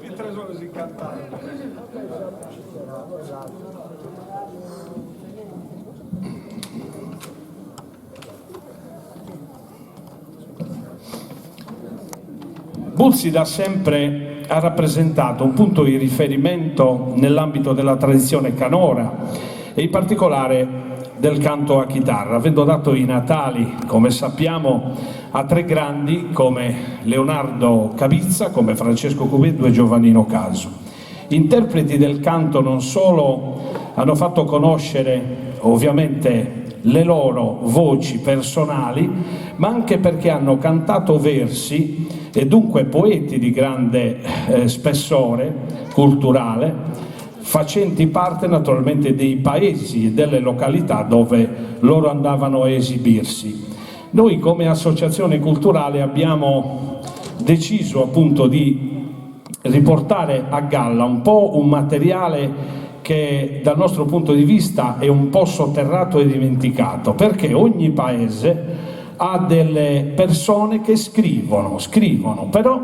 Il 3 ore si cantare. Bulsi da sempre ha rappresentato un punto di riferimento nell'ambito della tradizione canora e in particolare del canto a chitarra, avendo dato i natali, come sappiamo, a tre grandi come Leonardo Cavizza, come Francesco Cubeddu e Giovannino Casu. Interpreti del canto non solo hanno fatto conoscere ovviamente le loro voci personali, ma anche perché hanno cantato versi e dunque poeti di grande spessore culturale, facenti parte naturalmente dei paesi e delle località dove loro andavano a esibirsi. Noi come associazione culturale abbiamo deciso appunto di riportare a galla un po' un materiale che dal nostro punto di vista è un po' sotterrato e dimenticato, perché ogni paese ha delle persone che scrivono, però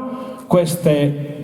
queste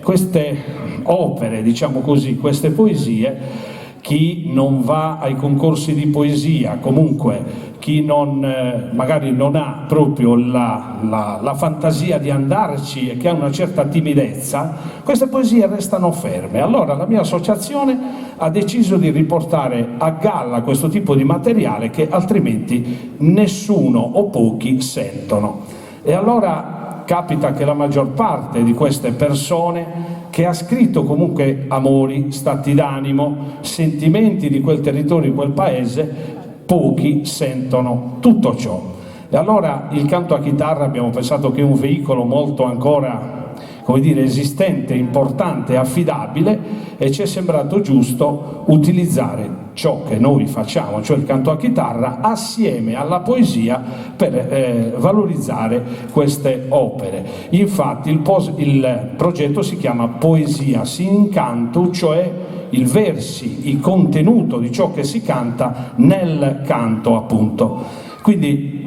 opere, diciamo così, queste poesie, chi non va ai concorsi di poesia, comunque chi magari non ha proprio la fantasia di andarci e che ha una certa timidezza, queste poesie restano ferme. Allora la mia associazione ha deciso di riportare a galla questo tipo di materiale che altrimenti nessuno o pochi sentono. E allora capita che la maggior parte di queste persone che ha scritto comunque amori, stati d'animo, sentimenti di quel territorio, di quel paese, pochi sentono tutto ciò. E allora il canto a chitarra abbiamo pensato che è un veicolo molto ancora, come dire, esistente, importante, affidabile, e ci è sembrato giusto utilizzare ciò che noi facciamo, cioè il canto a chitarra, assieme alla poesia per valorizzare queste opere. Infatti il progetto si chiama Poesia sin canto, cioè i versi, il contenuto di ciò che si canta nel canto appunto. Quindi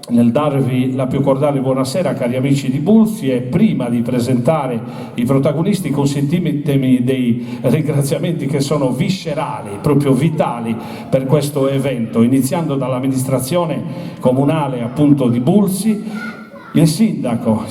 nel darvi la più cordiale buonasera, cari amici di Bulsi, e prima di presentare i protagonisti consentitemi dei ringraziamenti che sono viscerali, proprio vitali per questo evento, iniziando dall'amministrazione comunale appunto di Bulsi, il sindaco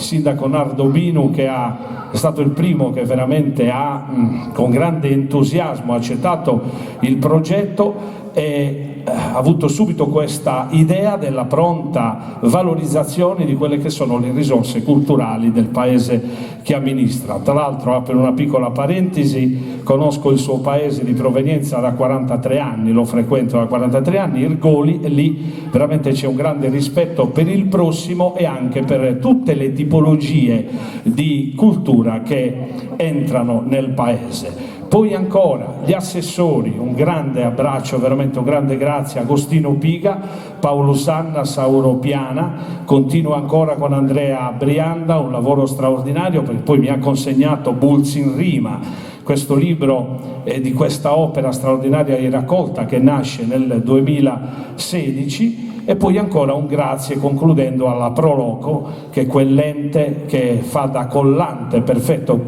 Nardo Binu, che è stato il primo che veramente ha con grande entusiasmo accettato il progetto e ha avuto subito questa idea della pronta valorizzazione di quelle che sono le risorse culturali del paese che amministra. Tra l'altro, apro una piccola parentesi, conosco il suo paese di provenienza da 43 anni, lo frequento da 43 anni, Irgoli, e lì veramente c'è un grande rispetto per il prossimo e anche per tutte le tipologie di cultura che entrano nel paese. Poi ancora gli assessori, un grande abbraccio, veramente un grande grazie a Agostino Piga, Paolo Sanna, Sauro Piana, continuo ancora con Andrea Brianda, un lavoro straordinario, perché poi mi ha consegnato Bulsi in rima, questo libro di questa opera straordinaria di raccolta che nasce nel 2016. E poi ancora un grazie, concludendo, alla Proloco, che è quell'ente che fa da collante perfetto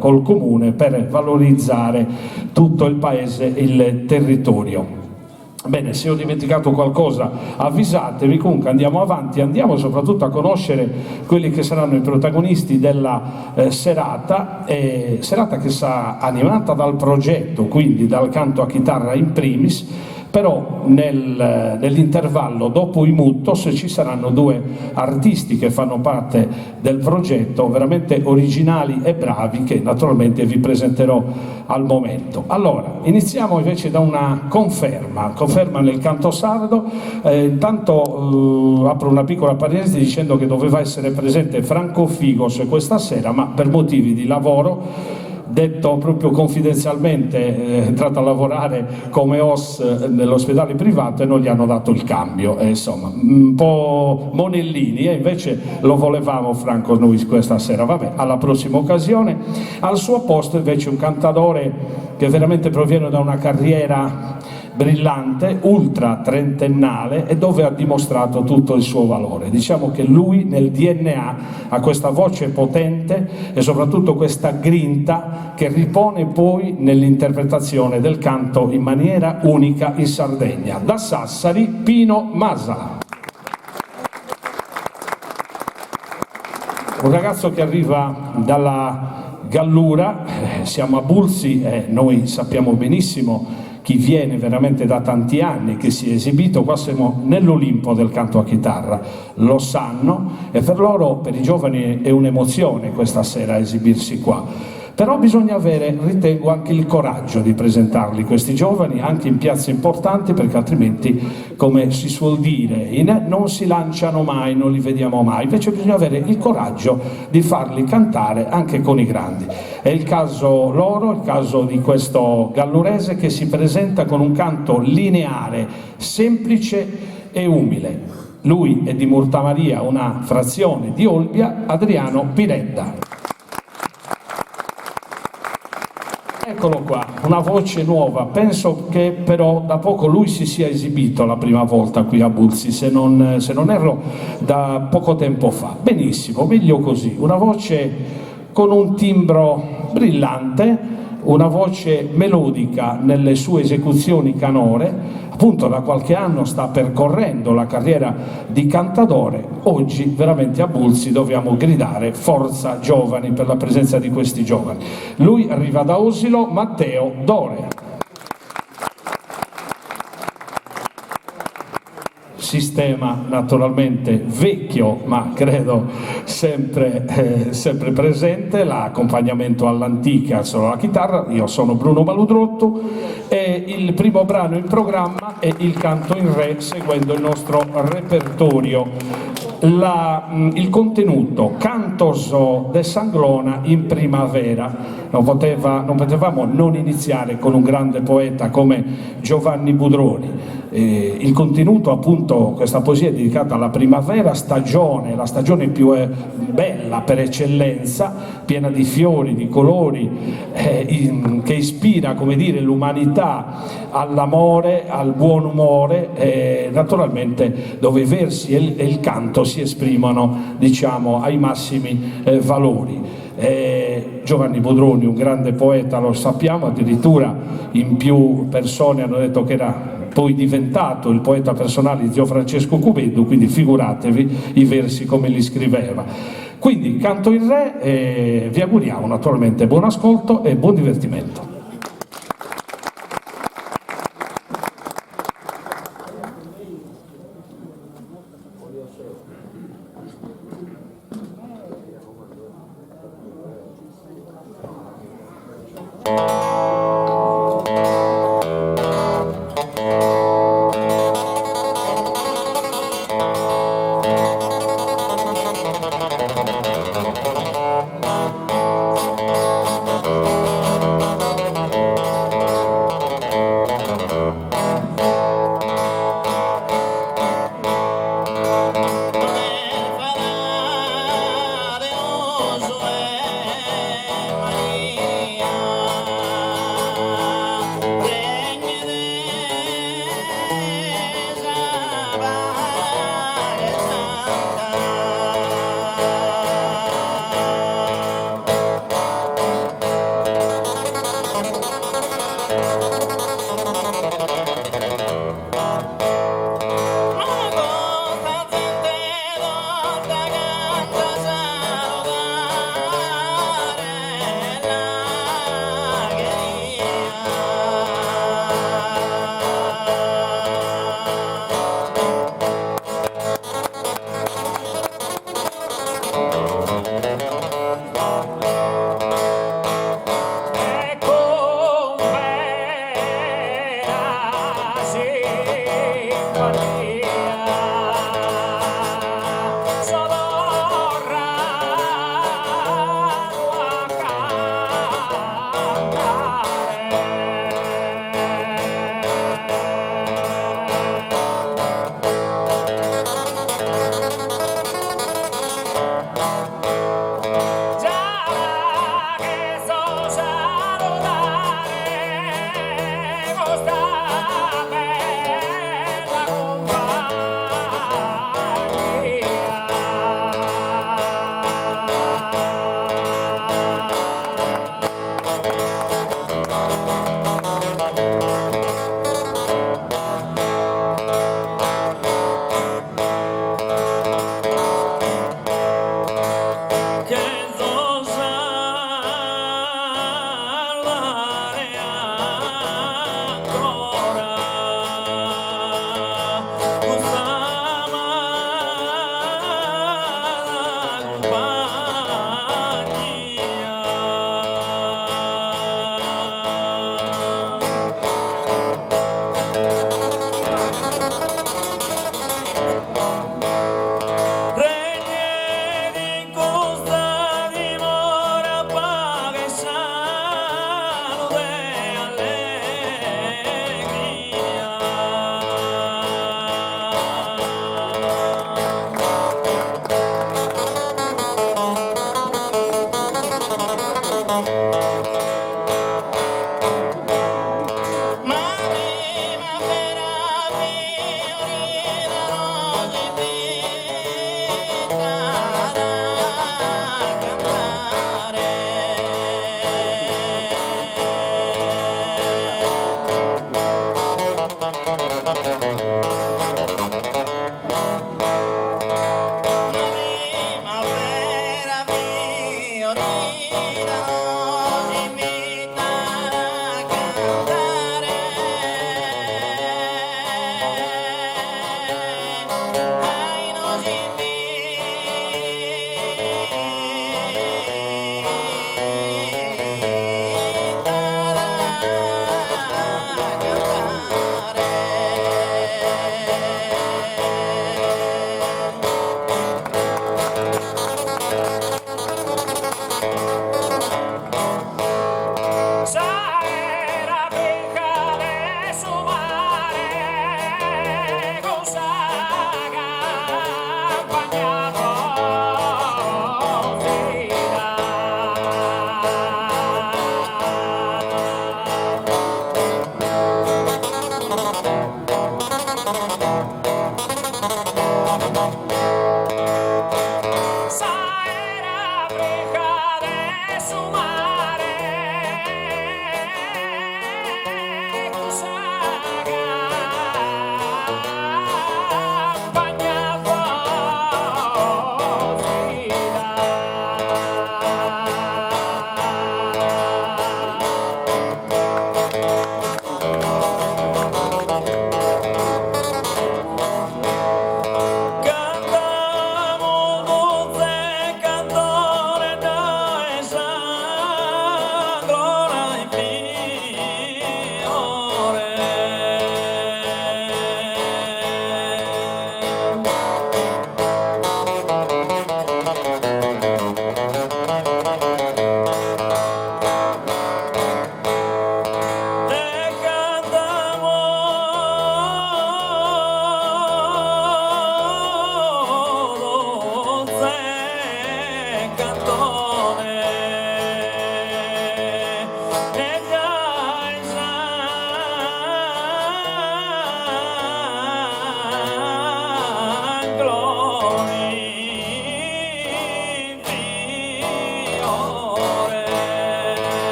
col comune per valorizzare tutto il paese e il territorio. Bene, se ho dimenticato qualcosa avvisatemi, comunque andiamo avanti, andiamo soprattutto a conoscere quelli che saranno i protagonisti della serata che sarà animata dal progetto, quindi dal canto a chitarra in primis, però nell'intervallo dopo i Muttos ci saranno due artisti che fanno parte del progetto, veramente originali e bravi, che naturalmente vi presenterò al momento. Allora, iniziamo invece da una conferma nel canto sardo. Intanto apro una piccola parentesi dicendo che doveva essere presente Franco Figos questa sera, ma per motivi di lavoro, detto proprio confidenzialmente, è entrato a lavorare come OS nell'ospedale privato e non gli hanno dato il cambio, insomma un po' monellini, e invece lo volevamo Franco noi questa sera. Vabbè, alla prossima occasione. Al suo posto invece un cantautore che veramente proviene da una carriera brillante, ultra trentennale e dove ha dimostrato tutto il suo valore. Diciamo che lui nel DNA ha questa voce potente e soprattutto questa grinta che ripone poi nell'interpretazione del canto in maniera unica in Sardegna. Da Sassari, Pino Masa. Un ragazzo che arriva dalla Gallura, siamo a Bulzi e noi sappiamo benissimo chi viene veramente da tanti anni, che si è esibito, qua siamo nell'Olimpo del canto a chitarra, lo sanno e per loro, per i giovani è un'emozione questa sera esibirsi qua. Però bisogna avere, ritengo, anche il coraggio di presentarli questi giovani anche in piazze importanti, perché altrimenti, come si suol dire, non si lanciano mai, non li vediamo mai. Invece bisogna avere il coraggio di farli cantare anche con i grandi. È il caso loro, il caso di questo gallurese che si presenta con un canto lineare, semplice e umile. Lui è di Murtamaria, una frazione di Olbia, Adriano Piredda. Eccolo qua, una voce nuova, penso che però da poco lui si sia esibito la prima volta qui a Bulzi, se non erro da poco tempo fa. Benissimo, meglio così, una voce con un timbro brillante, una voce melodica nelle sue esecuzioni canore, appunto da qualche anno sta percorrendo la carriera di cantautore. Oggi veramente a Bulzi dobbiamo gridare forza giovani per la presenza di questi giovani. Lui arriva da Osilo, Matteo Dore. Sistema naturalmente vecchio, ma credo sempre presente, l'accompagnamento all'antica solo la chitarra. Io sono Bruno Maludrotto e il primo brano in programma è il canto in re, seguendo il nostro repertorio. Il contenuto, Cantos de Sanglona in primavera. Non potevamo non iniziare con un grande poeta come Giovanni Budroni. Il contenuto, appunto, questa poesia è dedicata alla primavera, stagione, la stagione più bella per eccellenza, piena di fiori, di colori, che ispira, come dire, l'umanità all'amore, al buon umore, naturalmente dove i versi e il canto si esprimono, diciamo, ai massimi valori. Giovanni Budroni, un grande poeta, lo sappiamo, addirittura in più persone hanno detto che era poi diventato il poeta personale di zio Francesco Cubeddu, quindi figuratevi i versi come li scriveva. Quindi canto in re e vi auguriamo naturalmente buon ascolto e buon divertimento.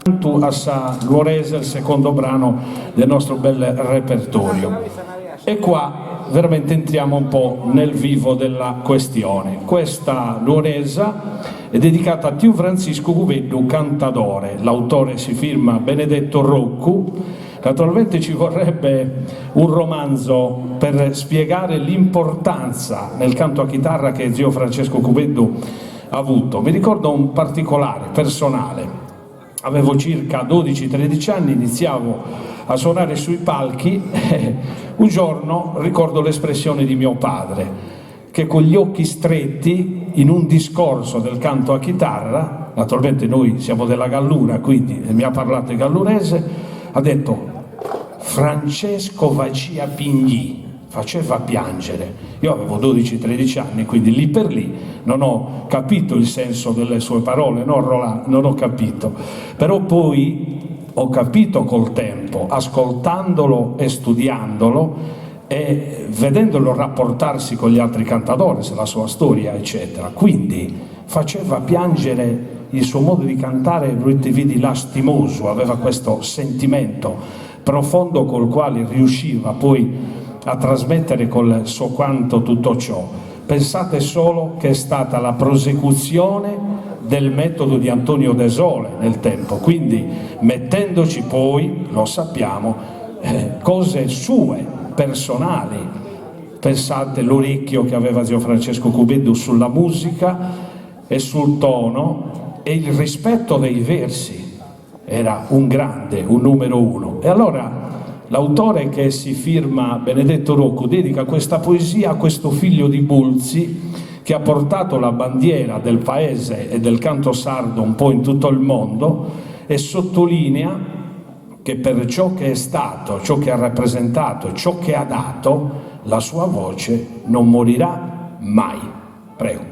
Tu Assa Nuorese, il secondo brano del nostro bel repertorio. E qua veramente entriamo un po' nel vivo della questione. Questa Nuoresa è dedicata a Tiu Francisco Cuveddu Cantadore, l'autore si firma Benedetto Roccu. Naturalmente ci vorrebbe un romanzo per spiegare l'importanza nel canto a chitarra che zio Francesco Cuveddu ha avuto. Mi ricordo un particolare personale. Avevo circa 12-13 anni, iniziavo a suonare sui palchi e un giorno ricordo l'espressione di mio padre che con gli occhi stretti in un discorso del canto a chitarra, naturalmente noi siamo della Gallura, quindi mi ha parlato in gallurese, ha detto Francesco Vacia Pigni, faceva piangere. Io avevo 12-13 anni, quindi lì per lì non ho capito il senso delle sue parole, no Roland? Non ho capito. Però poi ho capito col tempo, ascoltandolo e studiandolo e vedendolo rapportarsi con gli altri cantatori, la sua storia, eccetera. Quindi faceva piangere il suo modo di cantare, lui ti vidi lastimoso, aveva questo sentimento profondo col quale riusciva poi a trasmettere col suo canto tutto ciò. Pensate solo che è stata la prosecuzione del metodo di Antonio De Sole nel tempo, quindi mettendoci poi, lo sappiamo, cose sue, personali. Pensate l'orecchio che aveva zio Francesco Cuveddu sulla musica e sul tono e il rispetto dei versi. Era un grande, un numero uno. E allora l'autore che si firma Benedetto Roccu dedica questa poesia a questo figlio di Bulzi che ha portato la bandiera del paese e del canto sardo un po' in tutto il mondo e sottolinea che per ciò che è stato, ciò che ha rappresentato e ciò che ha dato, la sua voce non morirà mai. Prego.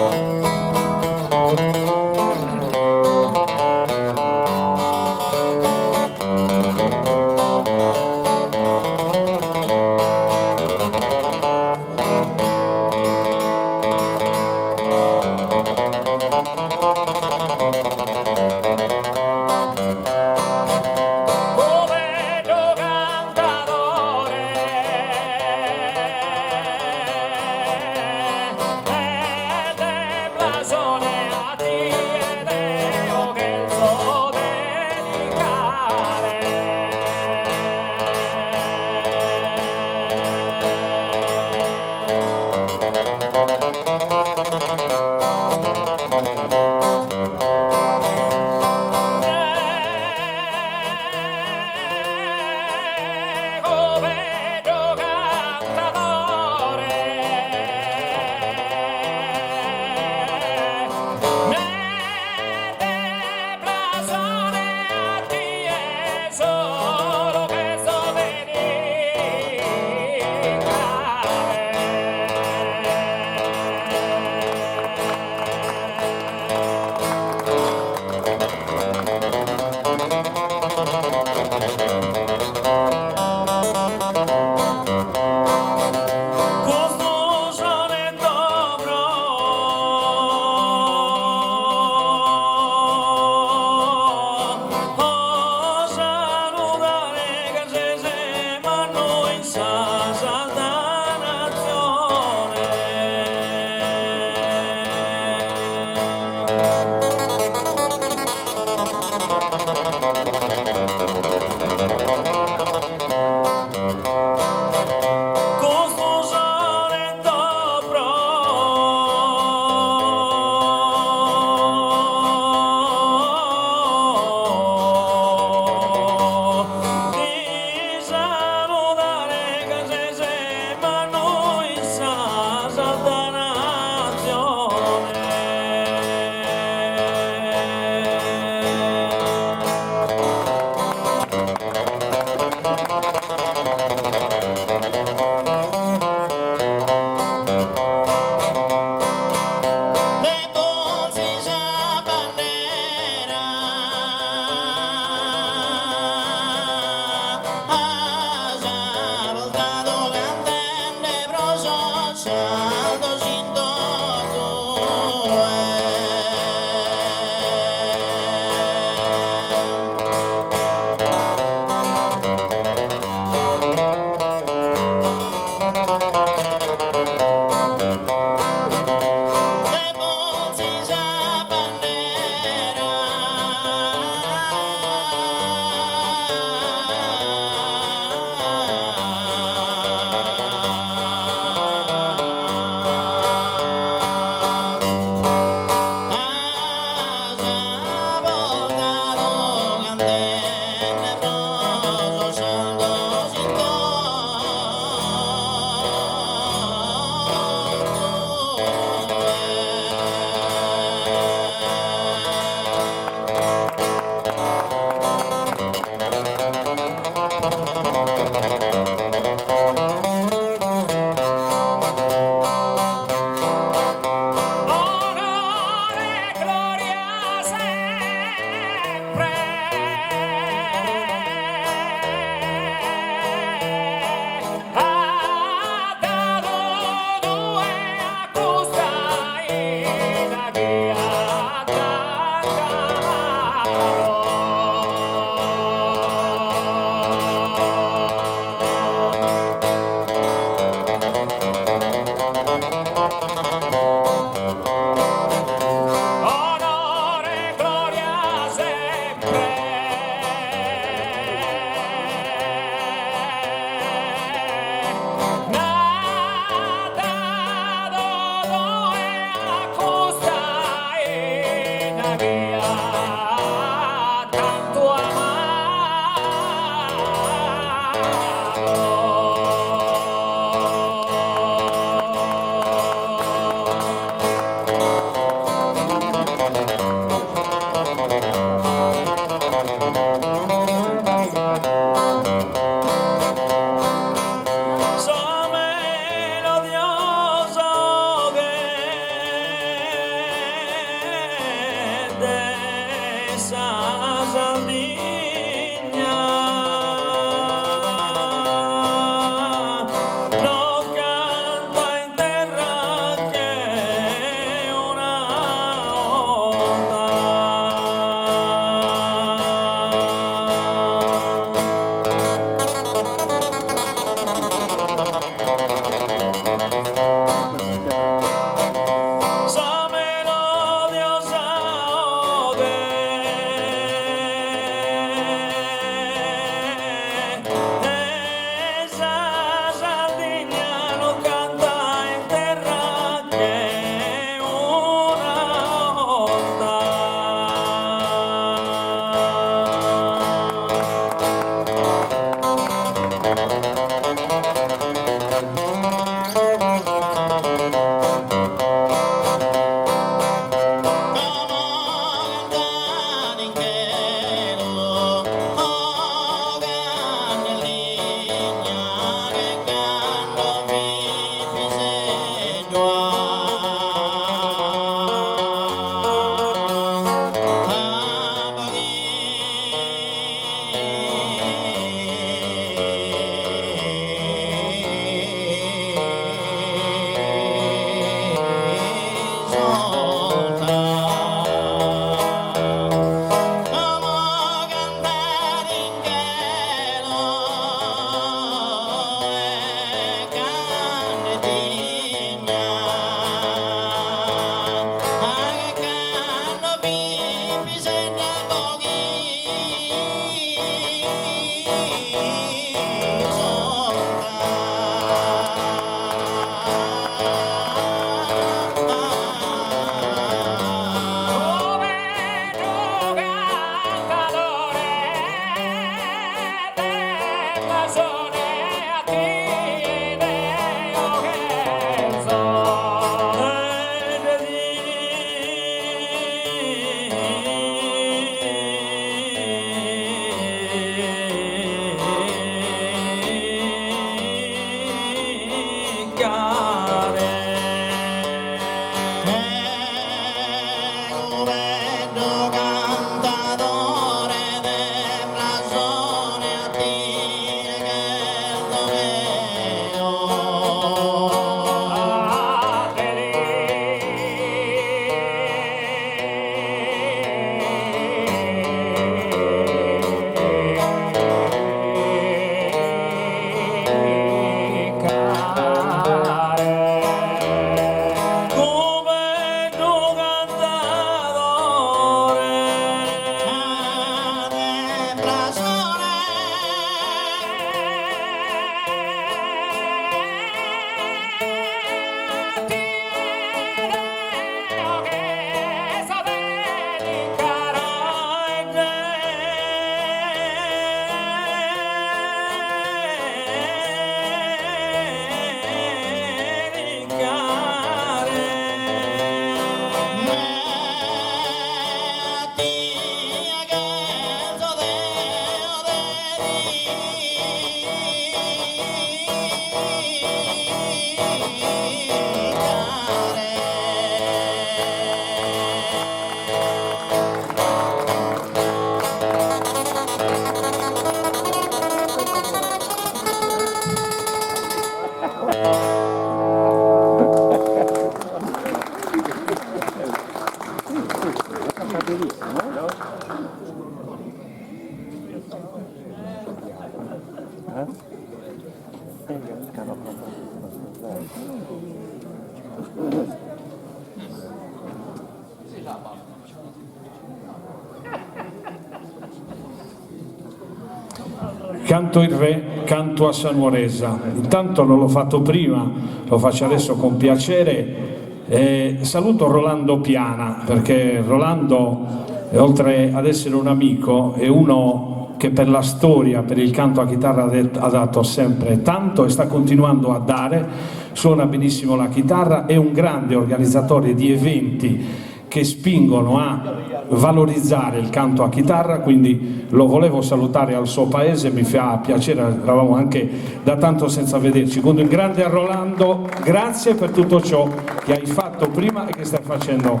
Canto il re, canto a San Nuoresa. Intanto non l'ho fatto prima, lo faccio adesso con piacere. Saluto Rolando Piana, perché Rolando, oltre ad essere un amico, è uno che per la storia, per il canto a chitarra ha dato sempre tanto e sta continuando a dare. Suona benissimo la chitarra, è un grande organizzatore di eventi che spingono a valorizzare il canto a chitarra, quindi lo volevo salutare al suo paese, mi fa piacere, eravamo anche da tanto senza vederci. Quindi un grande a Rolando, grazie per tutto ciò che hai fatto prima e che stai facendo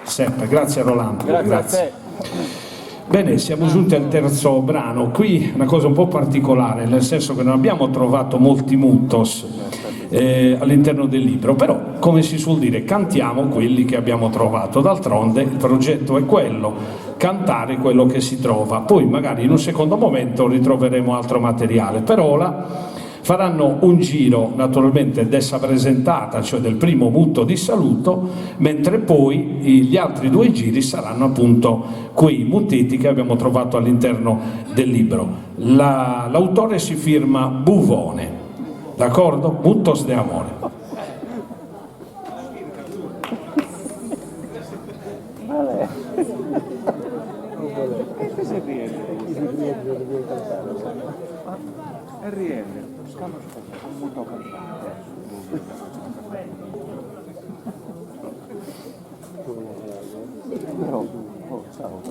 sempre. Grazie a Rolando. Grazie. A te. Bene, siamo giunti al terzo brano. Qui una cosa un po' particolare, nel senso che non abbiamo trovato molti mutos all'interno del libro, però come si suol dire cantiamo quelli che abbiamo trovato. D'altronde il progetto è quello, cantare quello che si trova, poi magari in un secondo momento ritroveremo altro materiale. Per ora faranno un giro naturalmente d'essa presentata, cioè del primo mutto di saluto, mentre poi gli altri due giri saranno appunto quei mutetti che abbiamo trovato all'interno del libro. L'autore si firma Buvone, d'accordo? Muttos de amore. E riene, scalo un muto cantante. Però, ciao.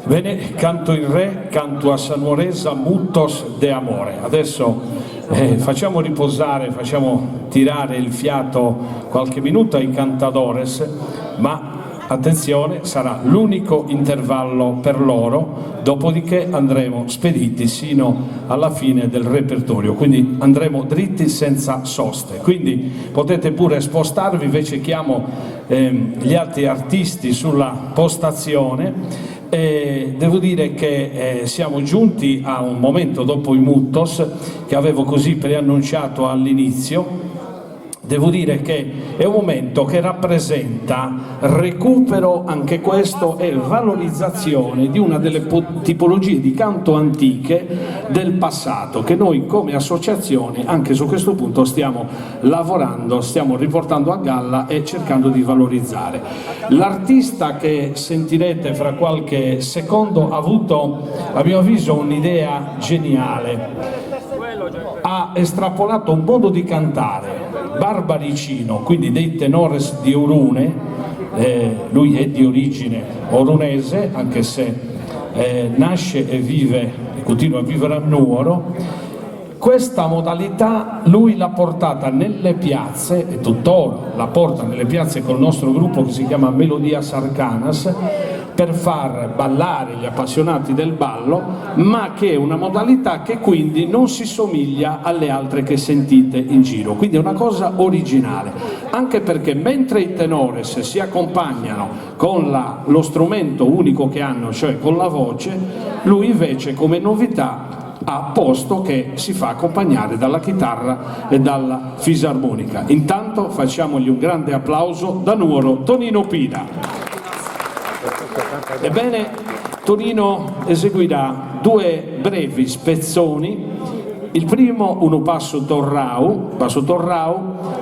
Bene, canto il re, canto a Sanuaresa, Muttos de Amore. Adesso facciamo riposare, facciamo tirare il fiato qualche minuto ai cantadores, ma attenzione, sarà l'unico intervallo per loro, dopodiché andremo spediti sino alla fine del repertorio, quindi andremo dritti senza soste. Quindi potete pure spostarvi, invece chiamo gli altri artisti sulla postazione. Devo dire che siamo giunti a un momento dopo i Muttos che avevo così preannunciato all'inizio, Devo dire che è un momento che rappresenta recupero, anche questo, e valorizzazione di una delle tipologie di canto antiche del passato, che noi come associazione anche su questo punto stiamo lavorando, stiamo riportando a galla e cercando di valorizzare. L'artista che sentirete fra qualche secondo ha avuto, a mio avviso, un'idea geniale. Ha estrapolato un modo di cantare barbaricino, quindi dei tenores di Orune, lui è di origine orunese, anche se nasce e vive e continua a vivere a Nuoro. Questa modalità lui l'ha portata nelle piazze, e tuttora la porta nelle piazze col nostro gruppo che si chiama Melodias Arcanas, per far ballare gli appassionati del ballo, ma che è una modalità che quindi non si somiglia alle altre che sentite in giro, quindi è una cosa originale, anche perché mentre i tenores si accompagnano con lo strumento unico che hanno, cioè con la voce, lui invece come novità ha posto che si fa accompagnare dalla chitarra e dalla fisarmonica. Intanto facciamogli un grande applauso da Nuoro, Tonino Pina. Ebbene, Tonino eseguirà due brevi spezzoni. Il primo, un passo torrau,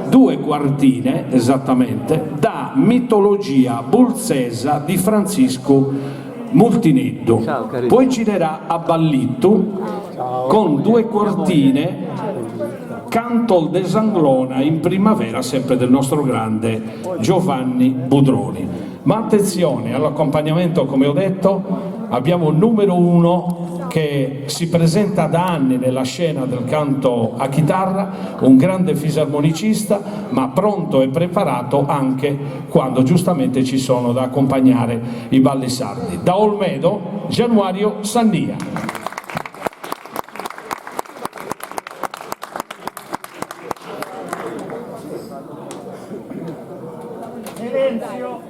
due quartine esattamente, da Mitologia bulzesa di Francisco Multineddu. Poi girerà a Ballittu con due quartine, Cantol de Sanglona in primavera, sempre del nostro grande Giovanni Budroni. Ma attenzione all'accompagnamento, come ho detto, abbiamo il numero uno che si presenta da anni nella scena del canto a chitarra, un grande fisarmonicista, ma pronto e preparato anche quando giustamente ci sono da accompagnare i balli sardi. Da Olmedo, Januario Sannia. Silenzio!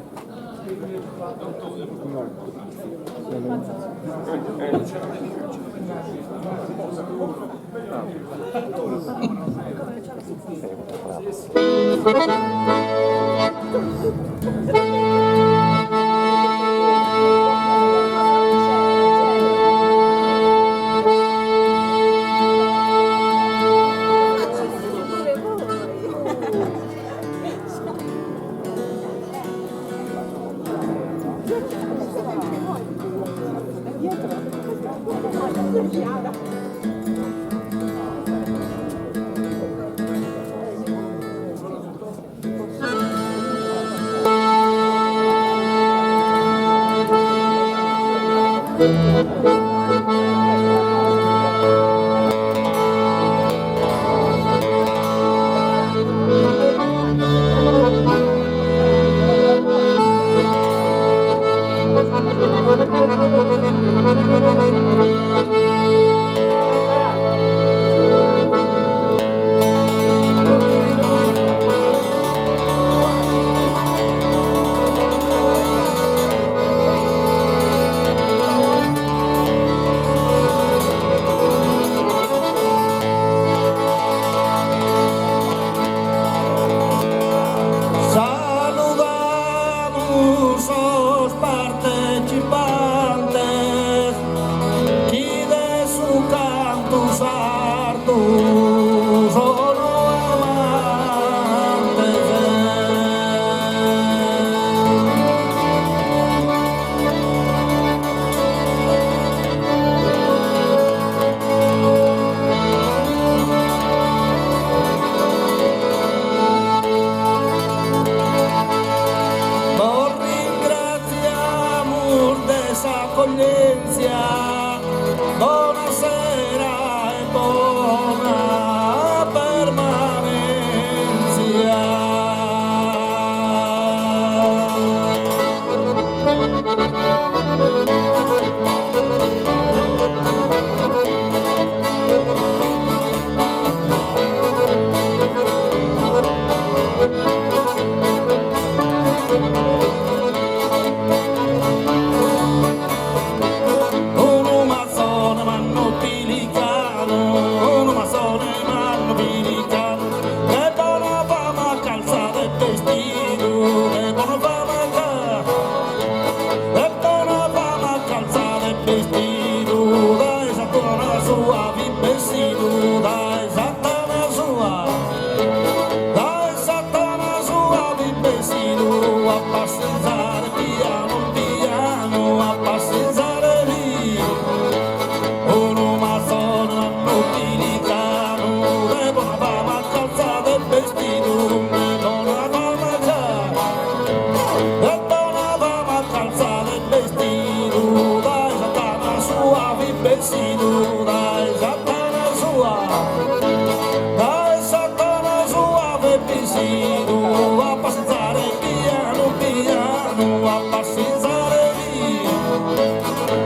a passeggiare piano piano, a passeggiare via.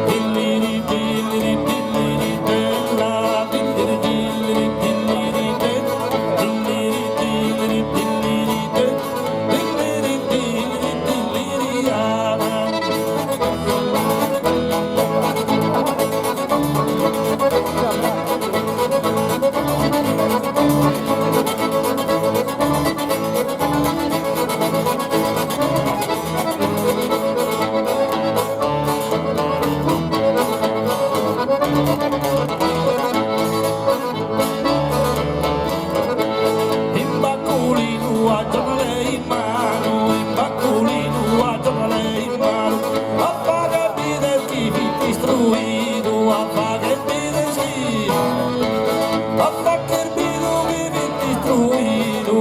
Dilliri dilliri dilliri della, dilliri dilliri dilliri della, dilliri dilliri dilliri della, dilliri dilliri dilliriana. In bacculino a giornale in mano, in bacculino a giornale in mano, a pagarmi del chi vi istruito, a pagarmi del chi, a pagarmi del chi vi istruito,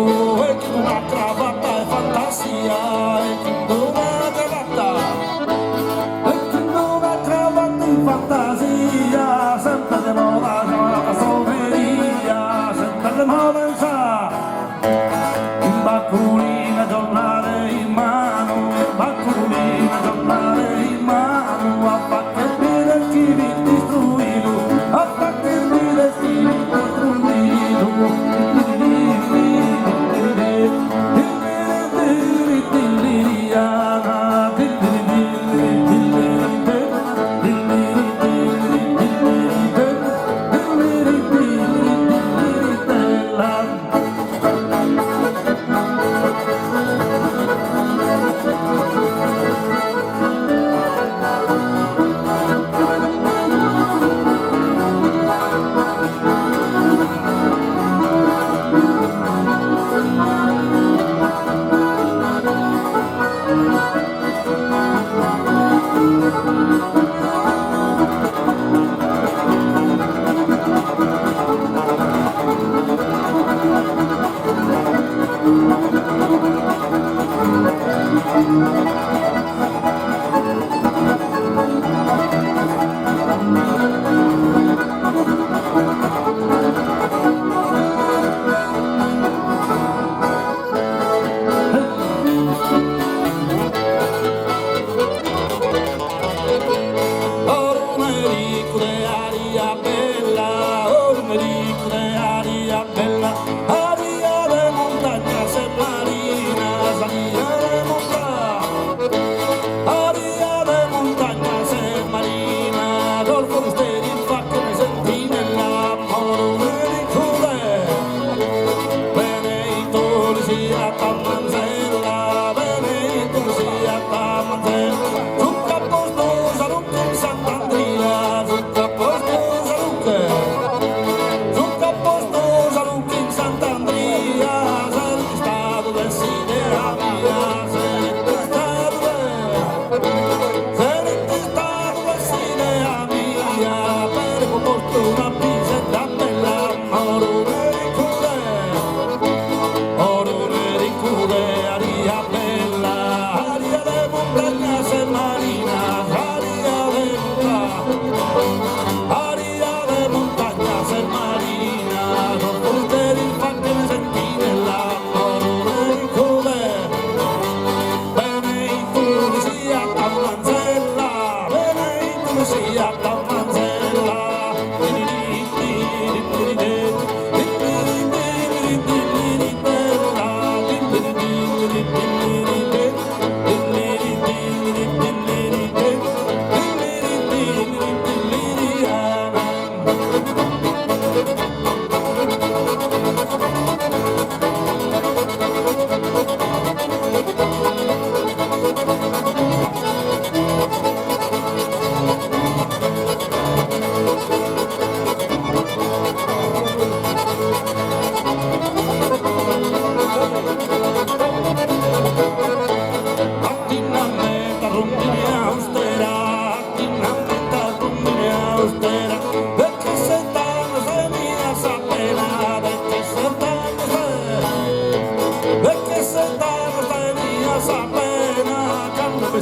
e chi una cravatta è fantasia, e chi una cravatta, e chi una cravatta in fantasia, sempre di moda, la soveria, sempre di moda in sa. In bacculina giornale in mano, in bacculina giornale in mano, a pacchermi del chi vi istruito, a pacchermi del chi vi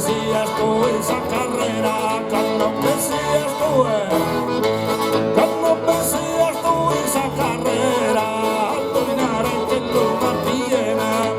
seas tú esa carrera, cuando me seas tú, cuando me seas tú esa carrera, al dominar el que lo mantiene.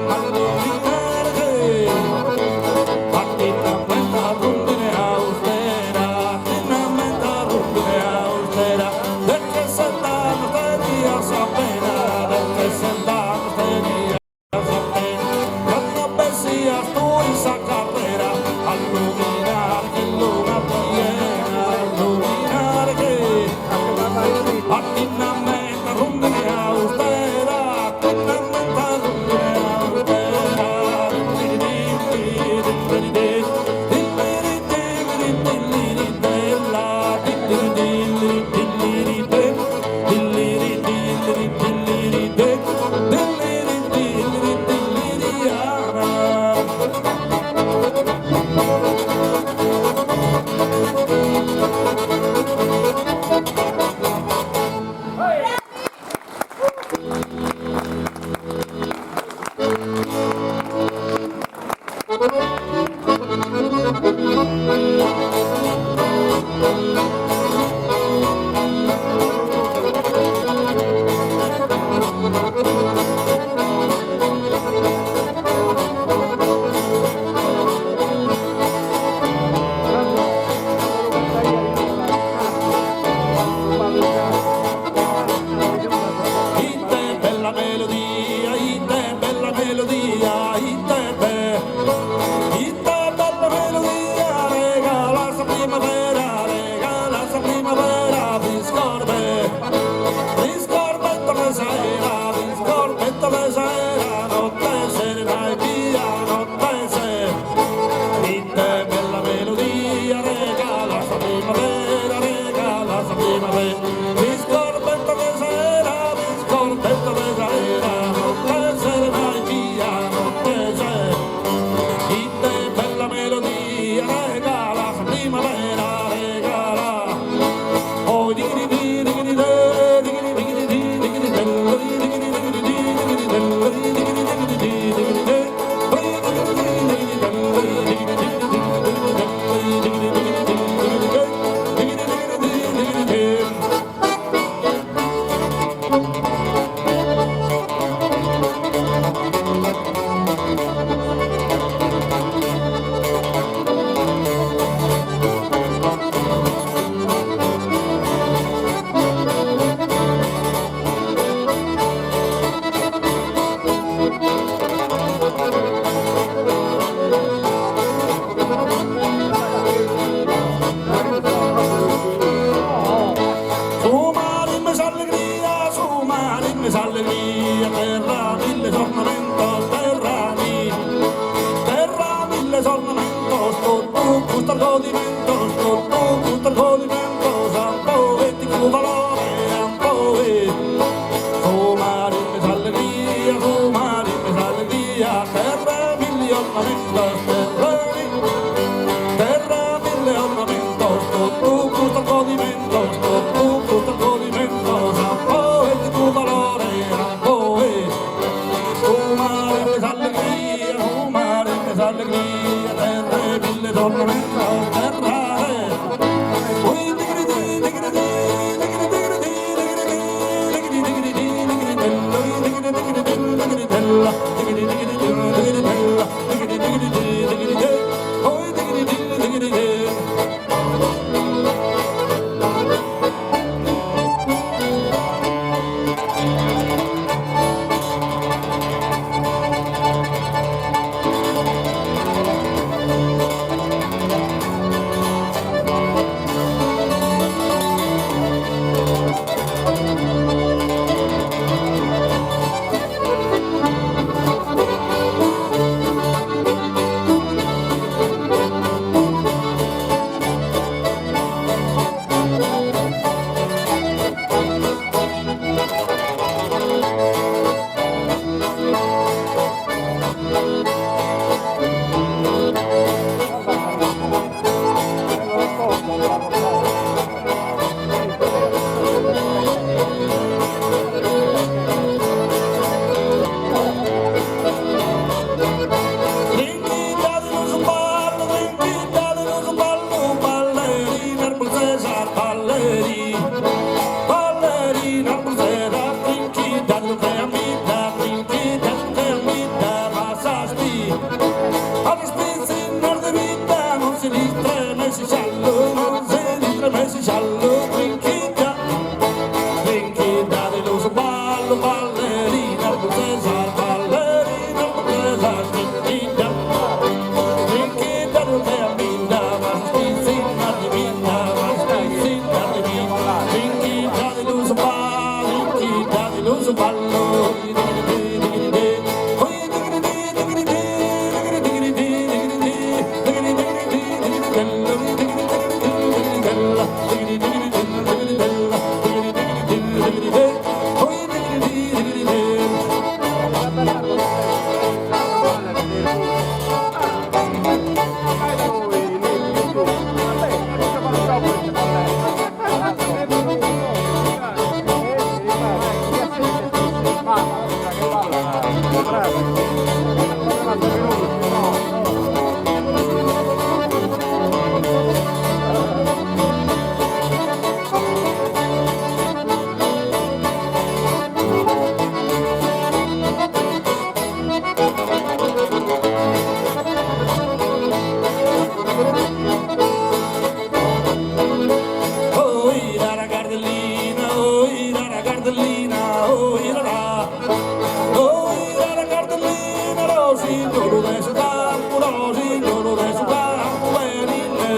signor de su campo, no signor de su campo, venite,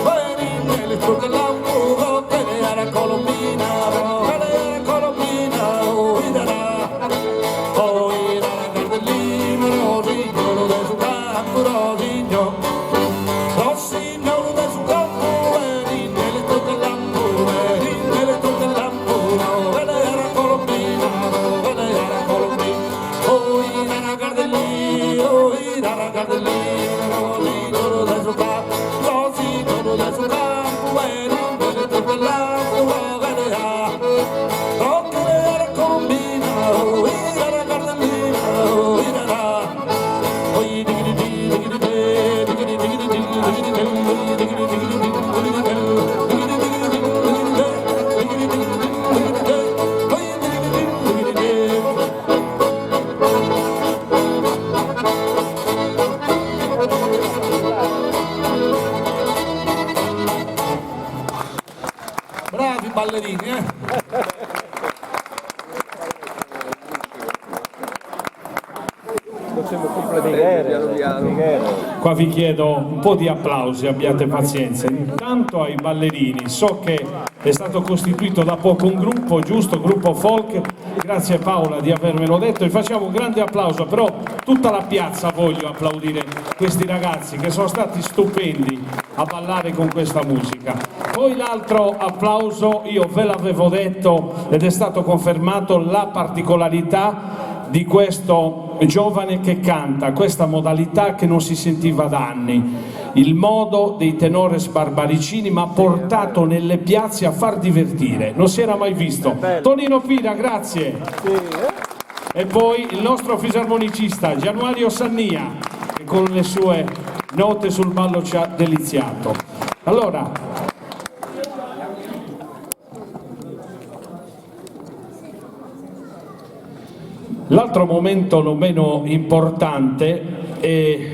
venite, le trucca l'ampo, che ne era colombina, che ne era colombina, oirà cardellina, no signor de su campo, no signor de su campo, venite, le trucca l'ampo, venite, le trucca l'ampo, che ne era colombina, che ne era colombina, oirà cardellina, oirà cardellina, no signor de su campo, no signor de su campo, venite, le trucca l'ampo, che ne era, che ne era colombina, oirà cardellina, oirà, oi digri digri digri digri bravi ballerini, Qua vi chiedo un po' di applausi, abbiate pazienza. Intanto ai ballerini, so che è stato costituito da poco un gruppo, giusto? Gruppo folk, grazie Paola di avermelo detto, e facciamo un grande applauso, però tutta la piazza voglio applaudire questi ragazzi che sono stati stupendi a ballare con questa musica. Poi l'altro applauso, io ve l'avevo detto ed è stato confermato, la particolarità di questo giovane che canta, questa modalità che non si sentiva da anni, il modo dei tenores barbaricini, ma portato nelle piazze a far divertire, non si era mai visto. Tonino Pira, grazie. E poi il nostro fisarmonicista Gianmario Sannia, che con le sue note sul ballo ci ha deliziato. Allora, l'altro momento non meno importante è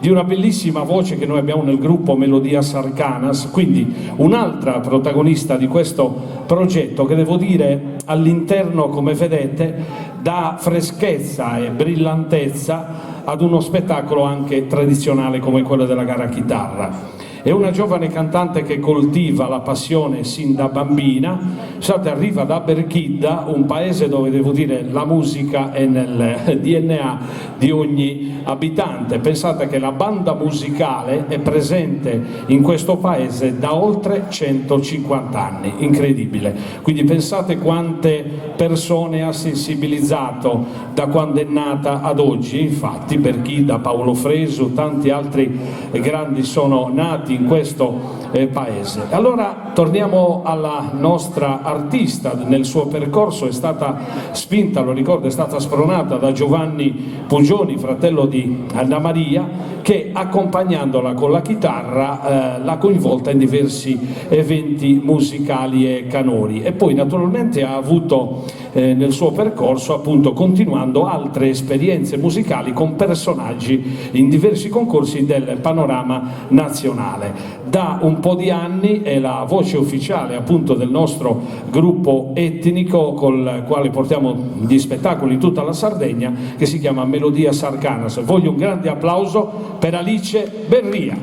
di una bellissima voce che noi abbiamo nel gruppo Melodias Arcanas, quindi un'altra protagonista di questo progetto che devo dire all'interno, come vedete, dà freschezza e brillantezza ad uno spettacolo anche tradizionale come quello della gara chitarra. È una giovane cantante che coltiva la passione sin da bambina, arriva da Berchidda, un paese dove devo dire la musica è nel DNA di ogni abitante. Pensate che la banda musicale è presente in questo paese da oltre 150 anni, incredibile. Quindi pensate quante persone ha sensibilizzato da quando è nata ad oggi. Infatti Berchidda, Paolo Fresu, tanti altri grandi sono nati in questo paese. Allora torniamo alla nostra artista. Nel suo percorso è stata spinta, lo ricordo, è stata spronata da Giovanni Pugioni, fratello di Anna Maria, che accompagnandola con la chitarra l'ha coinvolta in diversi eventi musicali e canori, e poi naturalmente ha avuto nel suo percorso, appunto continuando, altre esperienze musicali con personaggi in diversi concorsi del panorama nazionale. Da un po' di anni è la voce ufficiale appunto del nostro gruppo etnico col quale portiamo gli spettacoli in tutta la Sardegna, che si chiama Melodias Arcanas. Voglio un grande applauso per Alice Berria.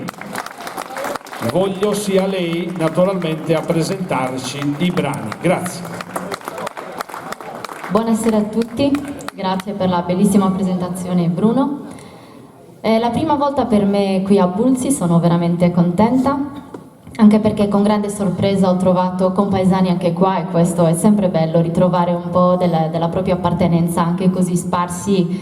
Voglio sia lei naturalmente a presentarci i brani. Grazie. Buonasera a tutti, grazie per la bellissima presentazione Bruno. È la prima volta per me qui a Bulzi, sono veramente contenta, anche perché con grande sorpresa ho trovato compaesani anche qua, e questo è sempre bello, ritrovare un po' della propria appartenenza anche così sparsi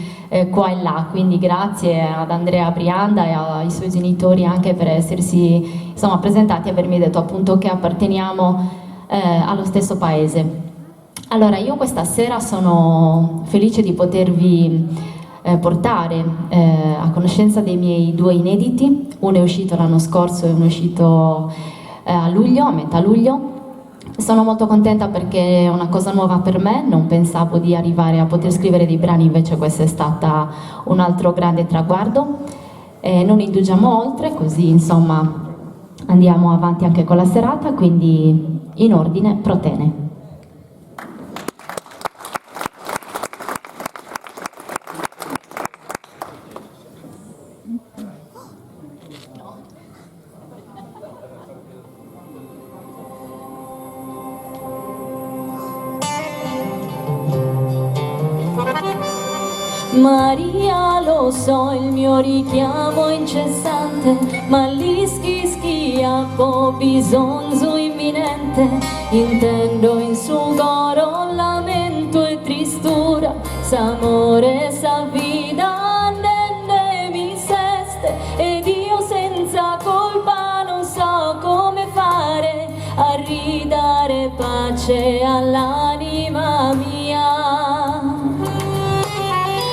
qua e là. Quindi grazie ad Andrea Brianda e ai suoi genitori anche per essersi presentati e avermi detto appunto che apparteniamo allo stesso paese. Allora, io questa sera sono felice di potervi portare a conoscenza dei miei due inediti. Uno è uscito l'anno scorso e uno è uscito a luglio, a metà luglio. Sono molto contenta perché è una cosa nuova per me, non pensavo di arrivare a poter scrivere dei brani, invece questo è stato un altro grande traguardo. Non indugiamo oltre, così insomma andiamo avanti anche con la serata, quindi in ordine, Protene. Maria, lo so, il mio richiamo incessante, ma lì schiappo bisogno imminente. Intendo in suo coro lamento e tristura, s'amore, sa vita, nenne mi seste, ed io senza colpa non so come fare a ridare pace all'anima mia.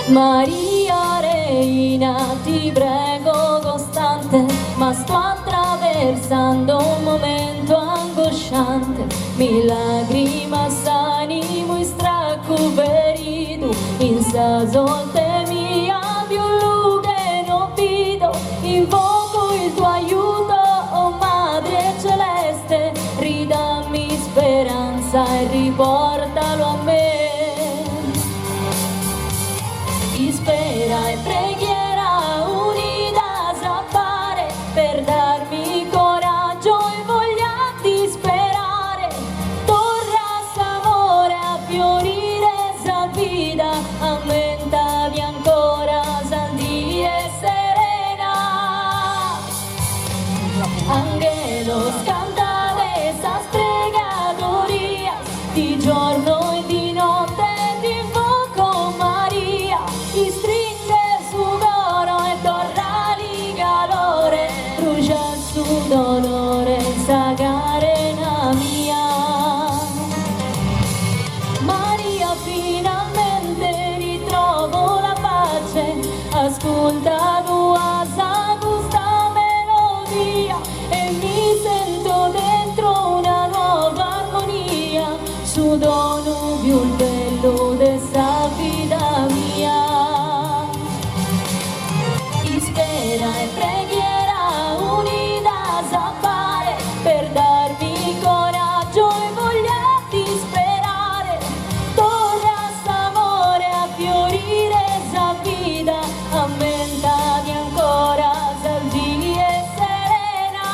Maria Reina, ti prego costante, ma sto attraversando un momento angosciante. Mi lagrima s'animo in stracuperido, in sa sorte mia più lughe non vedo. Invoco il tuo aiuto, oh Madre Celeste, ridammi speranza e riportalo a me. Spera e preghiera unita s'appare per darmi coraggio e voglia di sperare. Torra s'amore a fiorire sa vita, aumentavi ancora saldi e serena. Angelo scantare sa spregatoria di giorno e di notte. Dolore sa carena mia. Maria, finalmente ritrovo la pace, ascolta tua sa questa melodia e mi sento dentro una nuova armonia, su dono più il bello dessa vita mia. Spera e preghiera unita s'appare per darmi coraggio e voglia di sperare. Torra s'amore a fiorire sa vita, aumentavi ancora saldi e serena.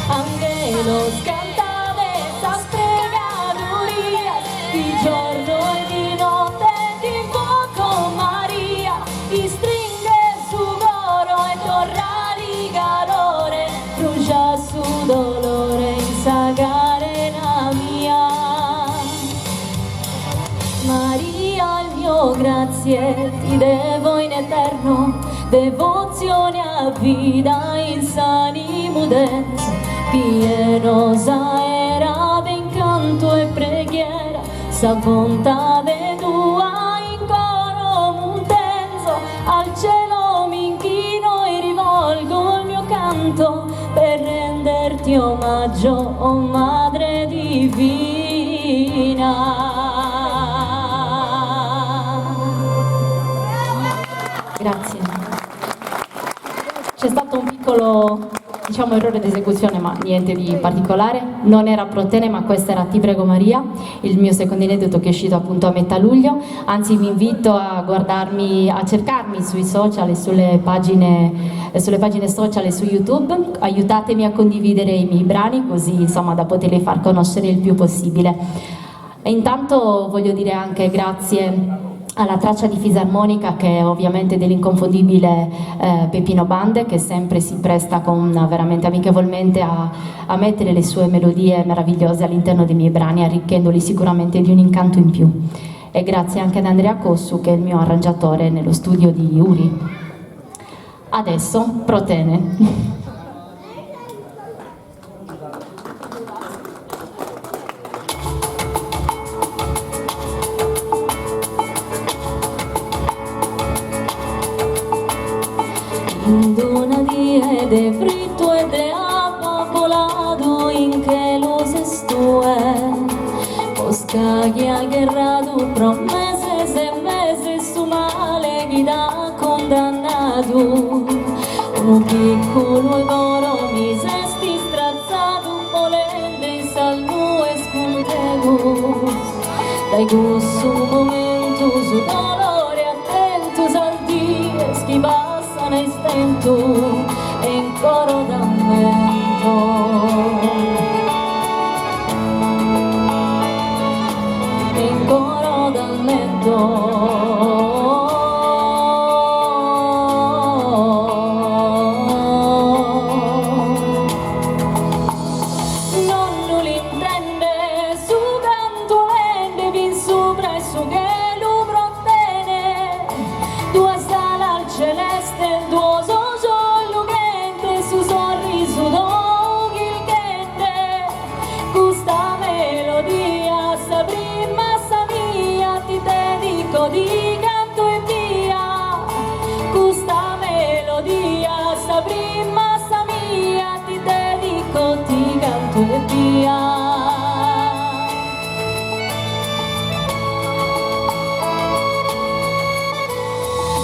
Angelo scantave sa spregatoria di giorno e di notte, ti invoco Maria, ti stringe torrali calore, brucia su dolore in sa carena mia. Maria, il mio grazie ti devo in eterno, devozione a vita in sanimudenza, pieno sa era d'incanto e preghiera, sa bontà de tua in coro muntenzo, al cielo mi inchino e rivolgo il mio canto per renderti omaggio, oh Madre Divina. Grazie. C'è stato un piccolo, diciamo, errore di esecuzione, ma niente di particolare. Non era Protene, ma questa era Ti prego Maria, il mio secondo inedito che è uscito appunto a metà luglio. Anzi, vi invito a guardarmi, a cercarmi sui social e sulle pagine social e su YouTube. Aiutatemi a condividere i miei brani, così insomma da poterli far conoscere il più possibile. E intanto voglio dire anche grazie alla traccia di fisarmonica, che è ovviamente dell'inconfondibile Peppino Bande, che sempre si presta veramente amichevolmente a mettere le sue melodie meravigliose all'interno dei miei brani, arricchendoli sicuramente di un incanto in più. E grazie anche ad Andrea Cossu, che è il mio arrangiatore nello studio di Uri. Adesso Protene. Induna die de fritto e de apapolado in che lo sestue Poscaghi al guerrado promesse se mese su male chi da condannato un piccolo e coro mi sesti strazzato volendo in salvo e scontego dai gusto un momento su dolore attento saldi e schivare nei stento e in coro d'ammento e in coro d'ammento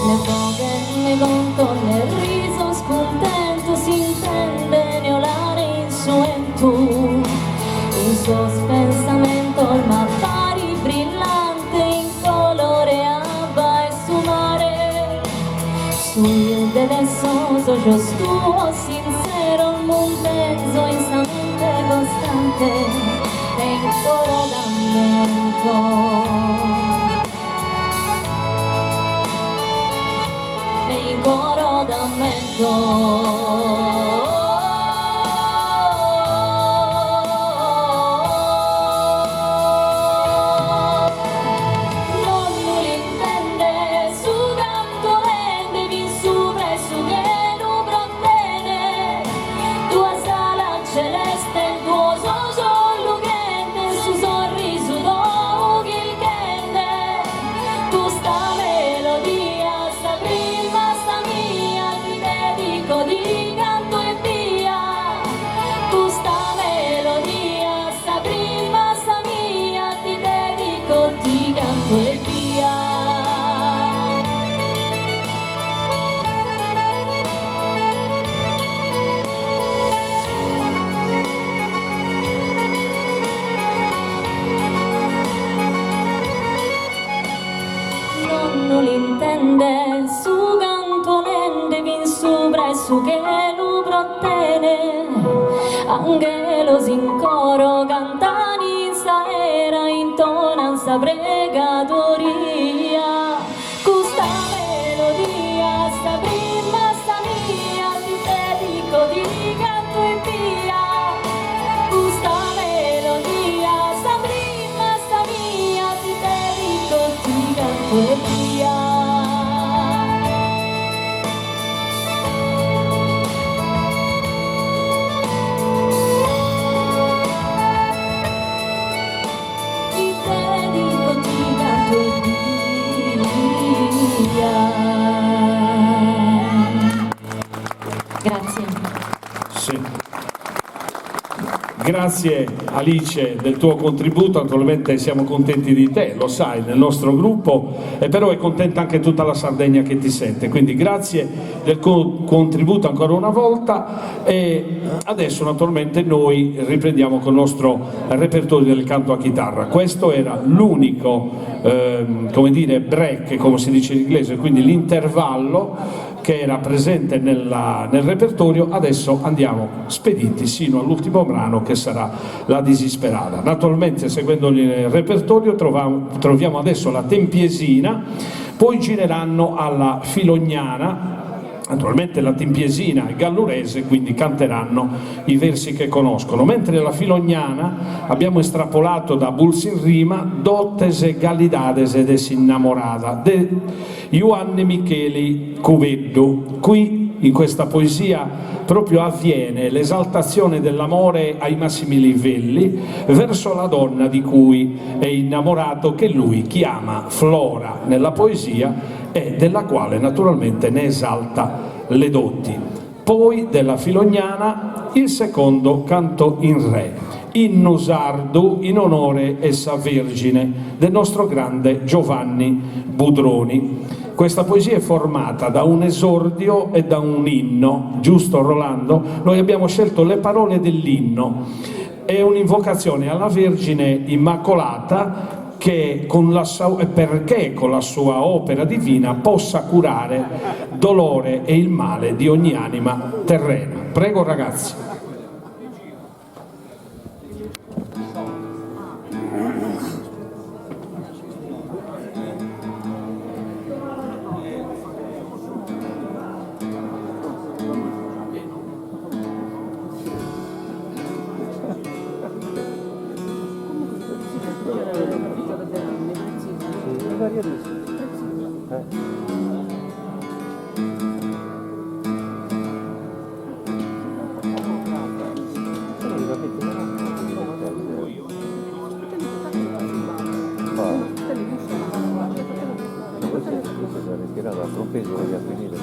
Le foghe ne conto nel riso scontento si intende neolare insuento il suo spensamento il mappari brillante in colore alba e su mare sul delesoso giustuo sincero il montezo insante costante e in coro d'ammento coro d'ammento. Non l'intende su canto rende vi su presso che numero bene tua sala celeste tuo solo che su sorriso do che il kende tu sta melodia sta prima sta mia ti dedico di canto e via tu sta melodia sta prima sta mia ti dedico di canto e via. Non l'intende su cantonende vin sopra e su che lo prottene angelos in coro cantani in sa era intonan sa pregatoria questa melodia sta prima sta mia ti dedico di canto e via questa melodia sta prima sta mia ti dedico di canto e via. Ti dedico di canto e via. Grazie. Sì. Grazie Alice del tuo contributo, naturalmente siamo contenti di te, lo sai, nel nostro gruppo, e però è contenta anche tutta la Sardegna che ti sente, quindi grazie del contributo ancora una volta e adesso naturalmente noi riprendiamo con il nostro repertorio del canto a chitarra. Questo era l'unico, come dire, break, come si dice in inglese, quindi l'intervallo che era presente nel repertorio. Adesso andiamo spediti sino all'ultimo brano che sarà La Disisperata. Naturalmente seguendo il repertorio troviamo adesso la Tempiesina, poi gireranno alla Filognana. Naturalmente la Tempiesina è gallurese, quindi canteranno i versi che conoscono, mentre la Filognana abbiamo estrapolato da Bulls in rima dottese gallidades ed es innamorata de Ioanne Micheli Cuveddu. Qui in questa poesia proprio avviene l'esaltazione dell'amore ai massimi livelli verso la donna di cui è innamorato, che lui chiama Flora nella poesia e della quale naturalmente ne esalta le doti. Poi della Filognana il secondo canto in re, inno sardo in onore essa vergine del nostro grande Giovanni Budroni. Questa poesia è formata da un esordio e da un inno, giusto Rolando? Noi abbiamo scelto le parole dell'inno, è un'invocazione alla Vergine Immacolata che perché con la sua opera divina possa curare dolore e il male di ogni anima terrena. Prego ragazzi. Tirato altro peso che a finire.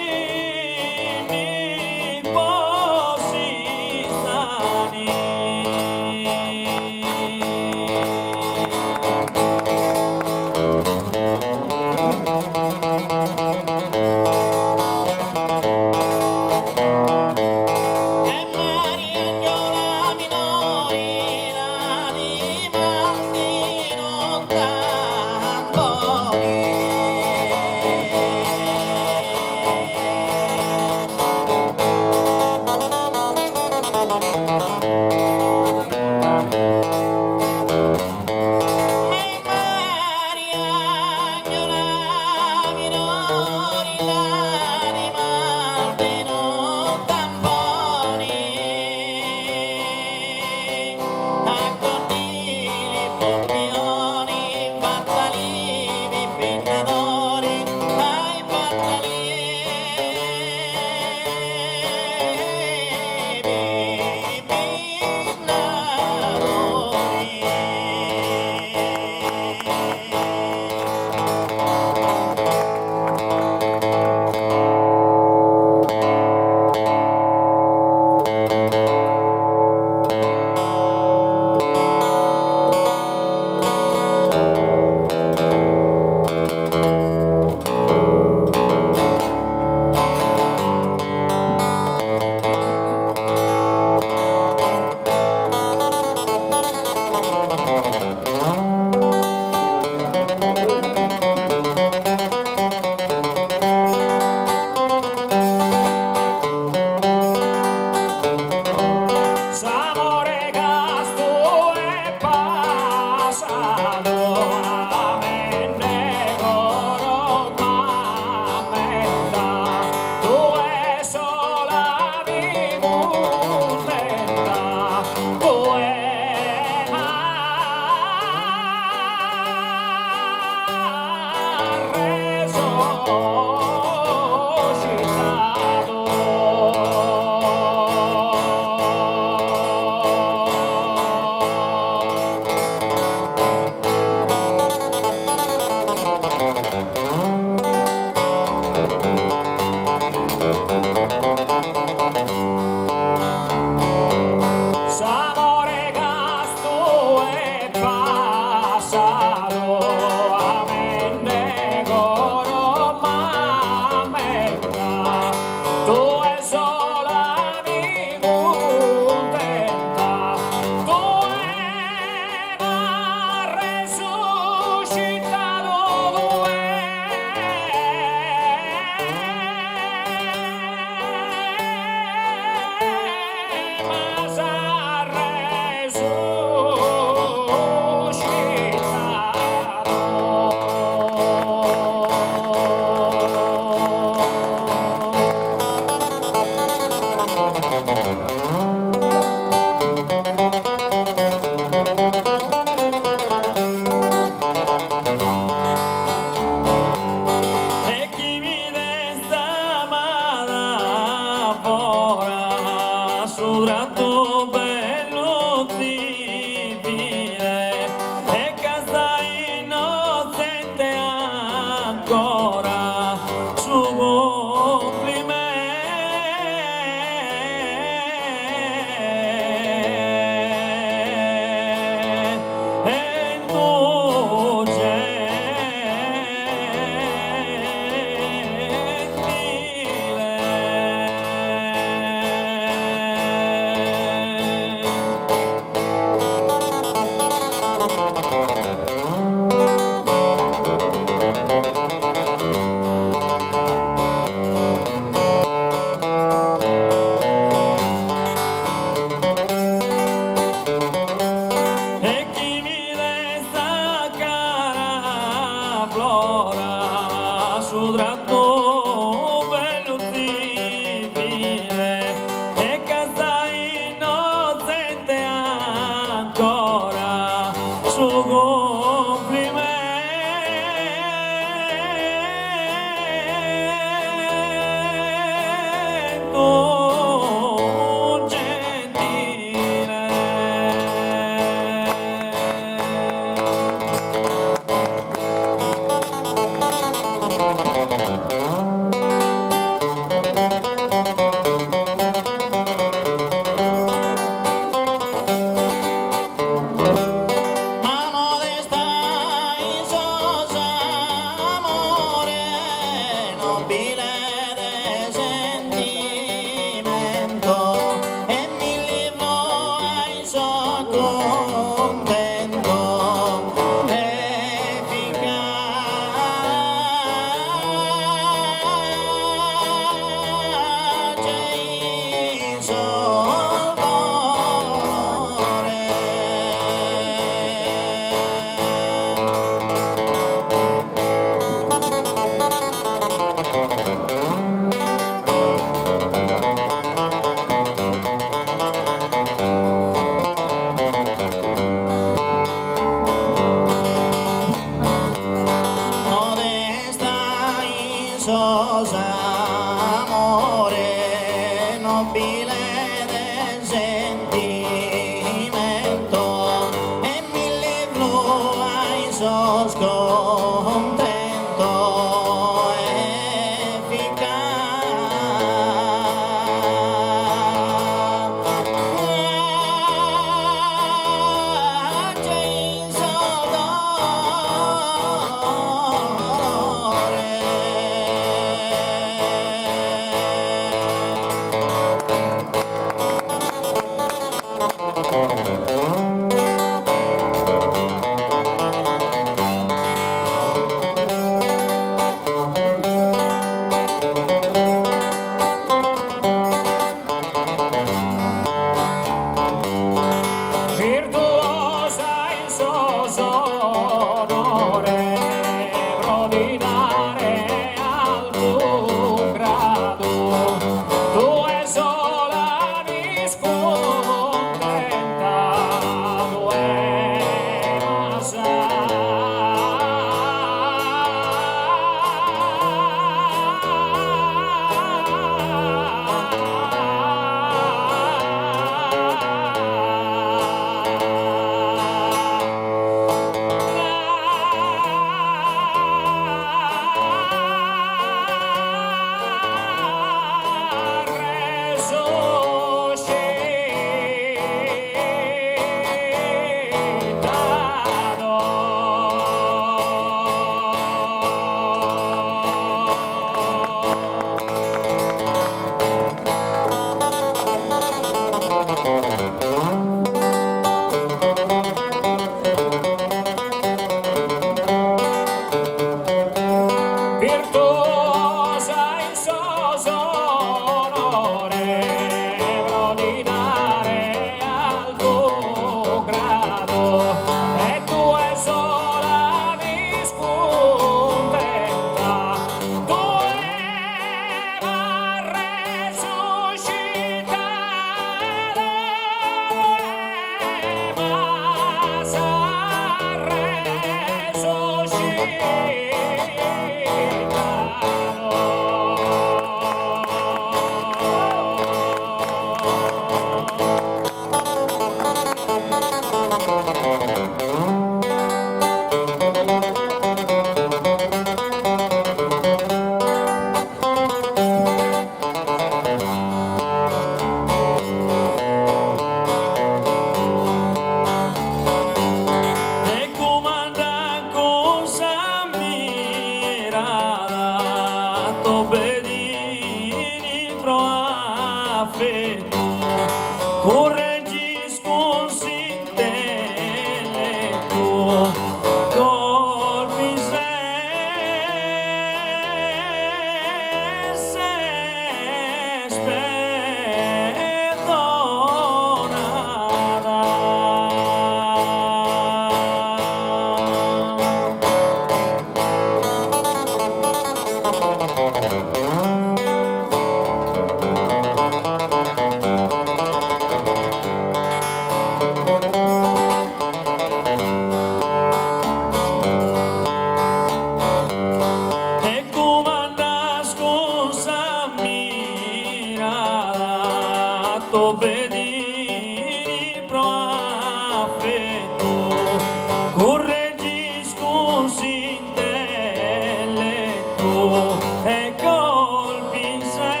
e colpi in sé.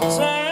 Se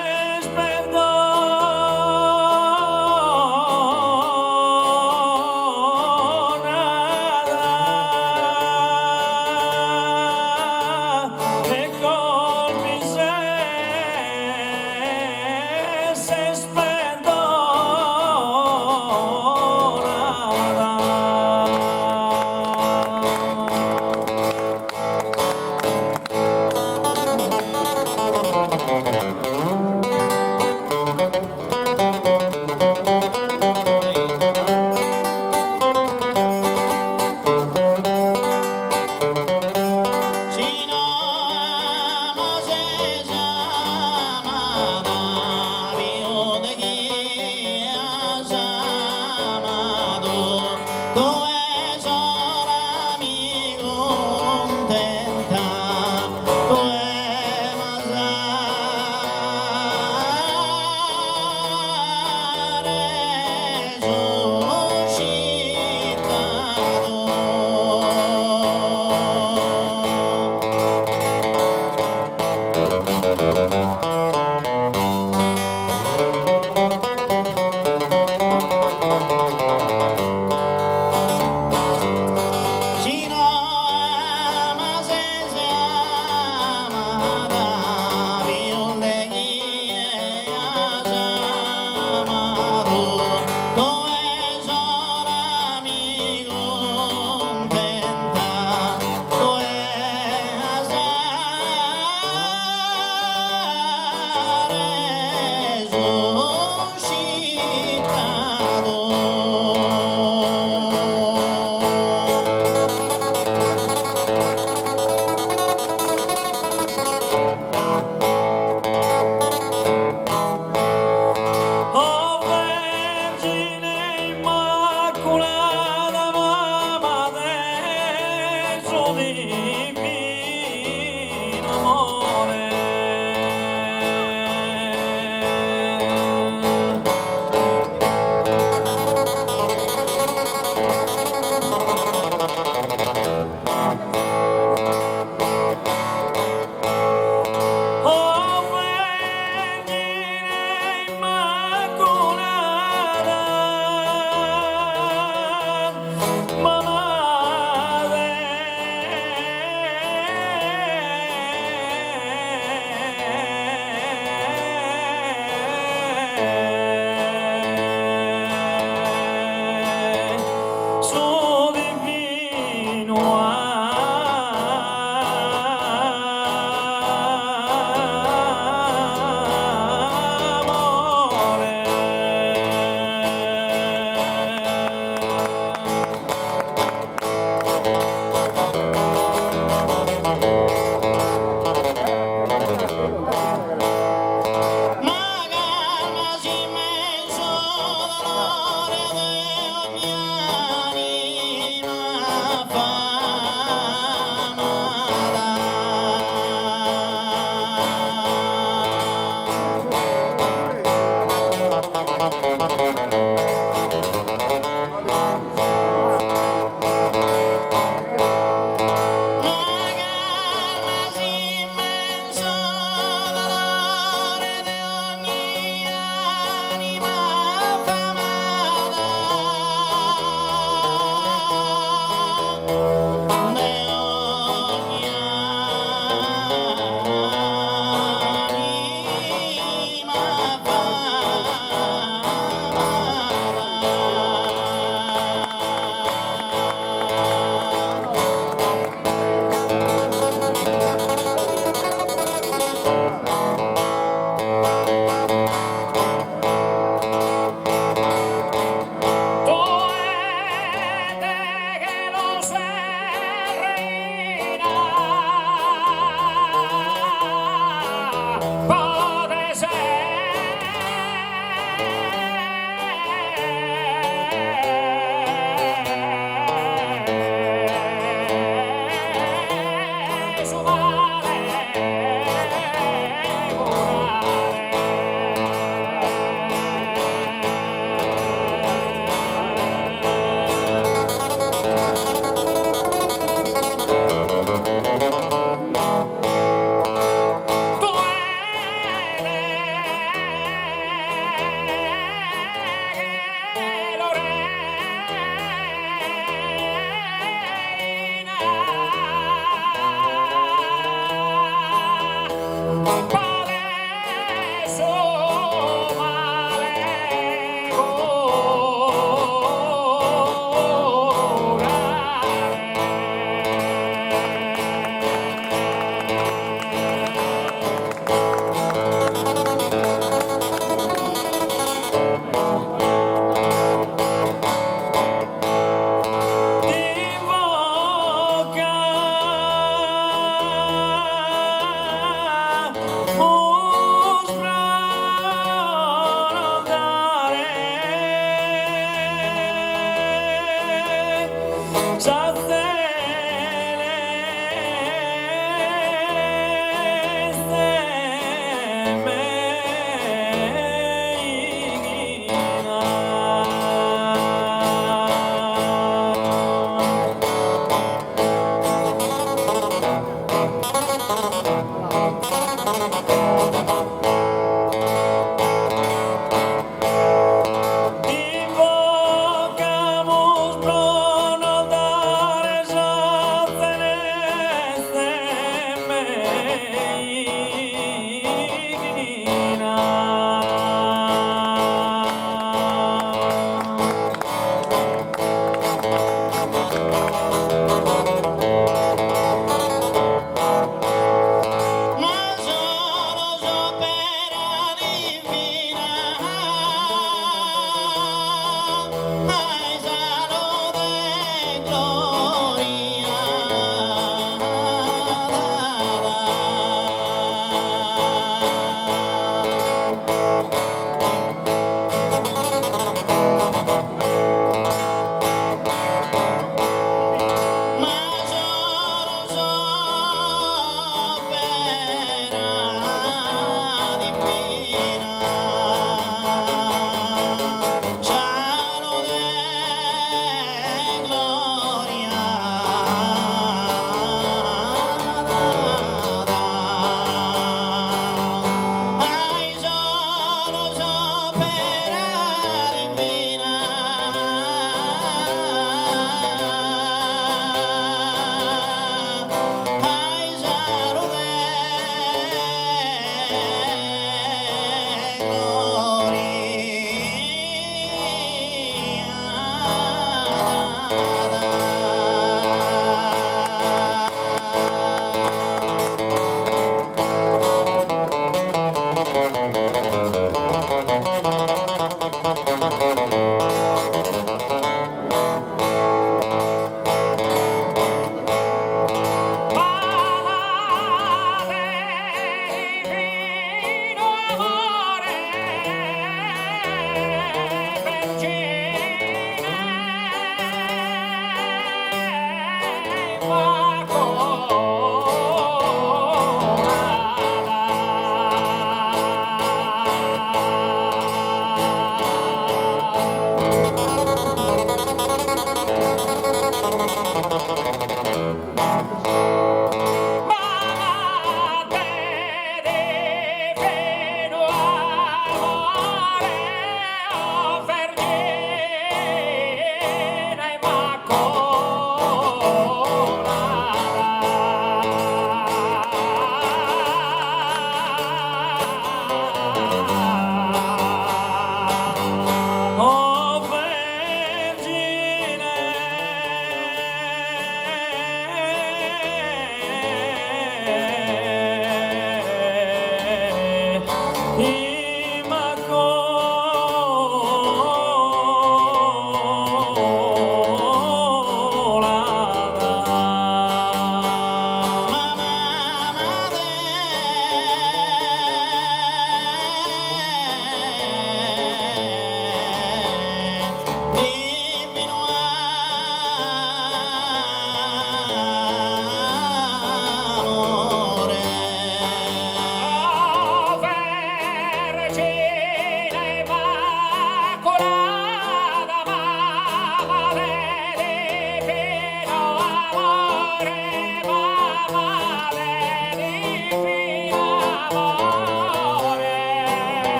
Invocamos pro non dare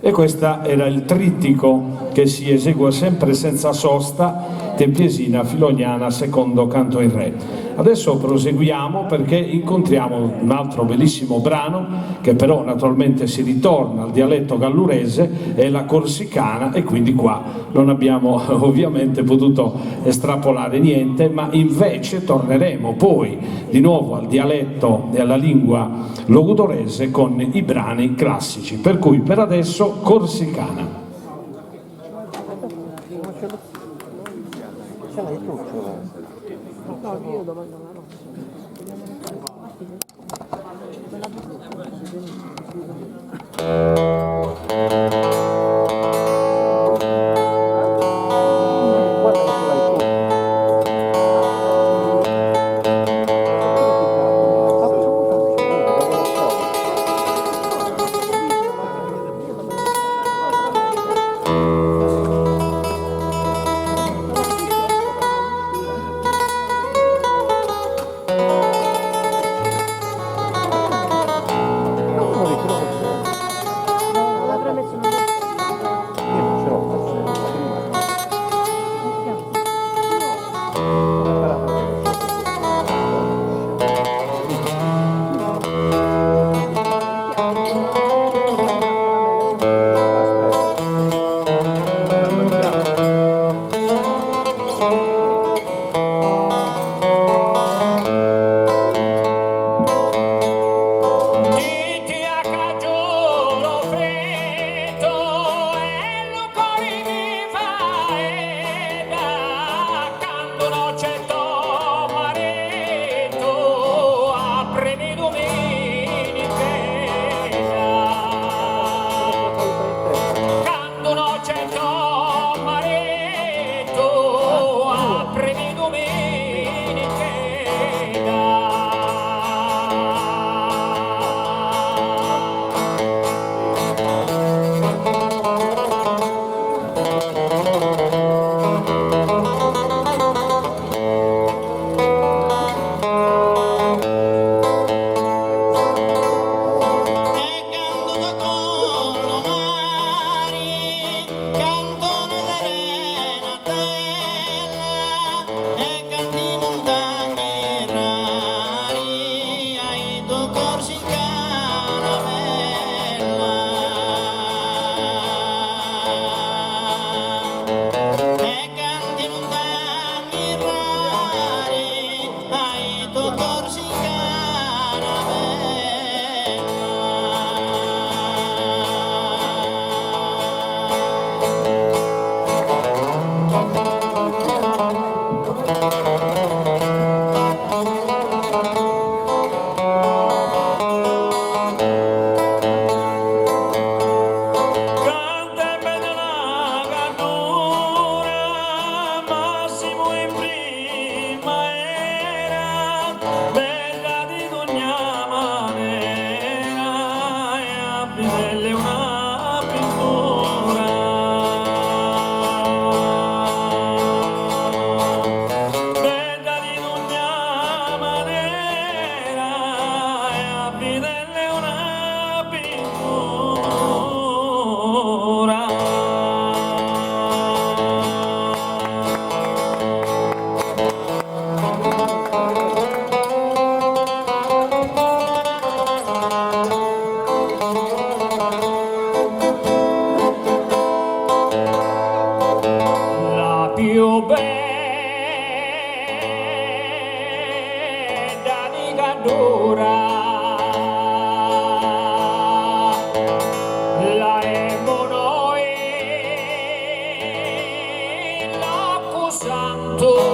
e questo era il trittico che si esegue sempre senza sosta, Tempiesina Filoniana secondo canto in re. Adesso proseguiamo perché incontriamo un altro bellissimo brano che però naturalmente si ritorna al dialetto gallurese, è la corsicana, e quindi qua non abbiamo ovviamente potuto estrapolare niente, ma invece torneremo poi di nuovo al dialetto e alla lingua logudorese con i brani classici, per cui per adesso corsicana. Santo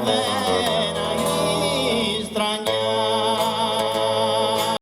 me